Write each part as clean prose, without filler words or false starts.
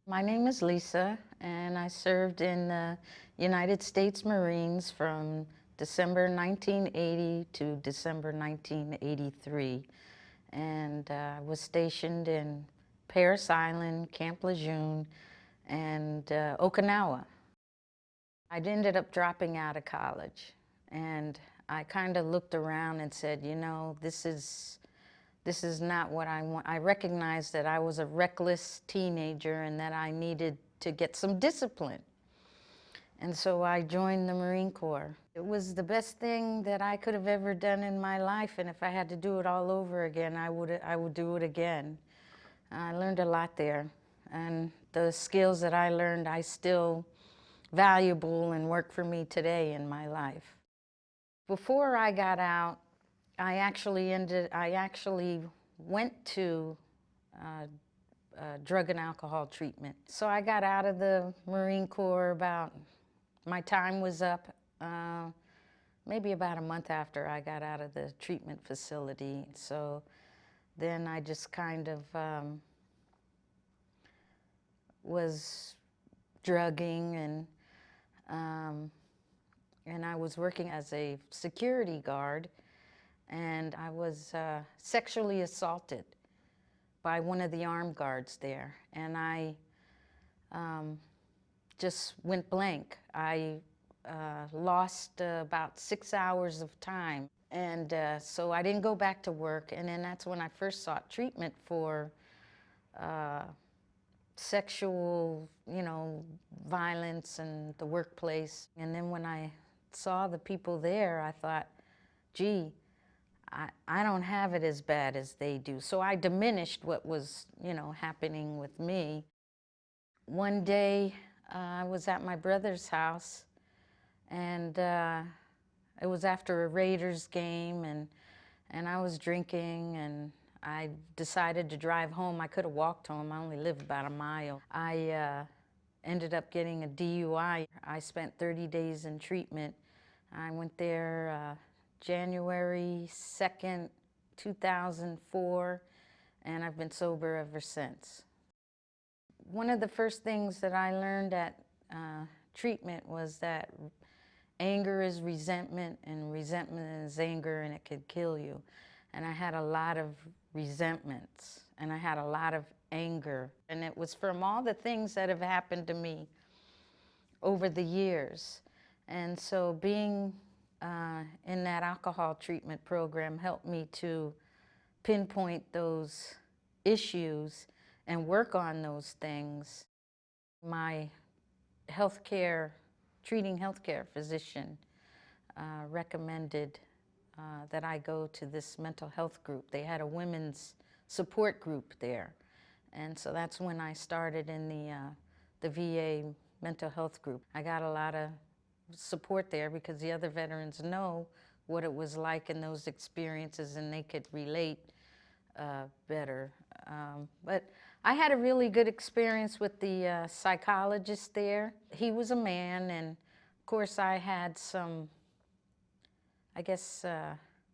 My name is Lisa, and I served in the United States Marines from December 1980 to December 1983, and was stationed in Parris Island, Camp Lejeune, and Okinawa. I ended up dropping out of college, and I kind of looked around and said, you know, this is not what I want. I recognized that I was a reckless teenager and that I needed to get some discipline. And so I joined the Marine Corps. It was the best thing that I could have ever done in my life, and if I had to do it all over again, I would do it again. I learned a lot there, and the skills that I learned, I still valuable and work for me today in my life. Before I got out, I actually went to drug and alcohol treatment. So I got out of the Marine Corps my time was up, maybe about a month after I got out of the treatment facility. So then I just kind of was drugging, and I was working as a security guard, and I was sexually assaulted by one of the armed guards there, and I just went blank. I lost about 6 hours of time, and so I didn't go back to work, and then that's when I first sought treatment for sexual, violence in the workplace. And then when I saw the people there, I thought, gee, I don't have it as bad as they do. So I diminished what was, happening with me. One day, I was at my brother's house, and it was after a Raiders game, and I was drinking, and I decided to drive home. I could have walked home. I only live about a mile. I ended up getting a DUI. I spent 30 days in treatment. I went there January 2nd, 2004, and I've been sober ever since. One of the first things that I learned at treatment was that anger is resentment, and resentment is anger, and it could kill you. And I had a lot of resentments, and I had a lot of anger. And it was from all the things that have happened to me over the years. And so being in that alcohol treatment program helped me to pinpoint those issues and work on those things. My treating healthcare physician recommended that I go to this mental health group. They had a women's support group there. And so that's when I started in the VA mental health group. I got a lot of support there because the other veterans know what it was like in those experiences, and they could relate better. But I had a really good experience with the psychologist there. He was a man, and of course I had some, I guess,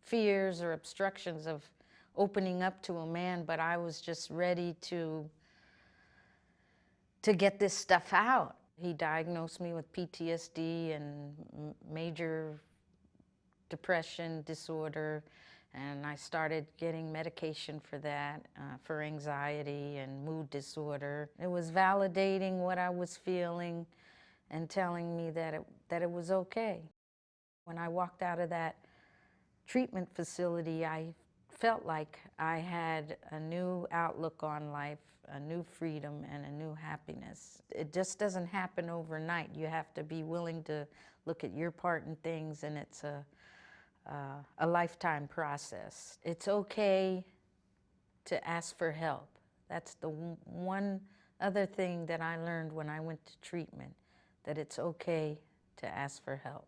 fears or obstructions of opening up to a man, but I was just ready to get this stuff out. He diagnosed me with PTSD and major depression disorder, and I started getting medication for that, for anxiety and mood disorder. It was validating what I was feeling and telling me that it was okay. When I walked out of that treatment facility, I felt like I had a new outlook on life, a new freedom, and a new happiness. It just doesn't happen overnight. You have to be willing to look at your part in things, and it's a lifetime process. It's okay to ask for help. That's the one other thing that I learned when I went to treatment, that it's okay to ask for help.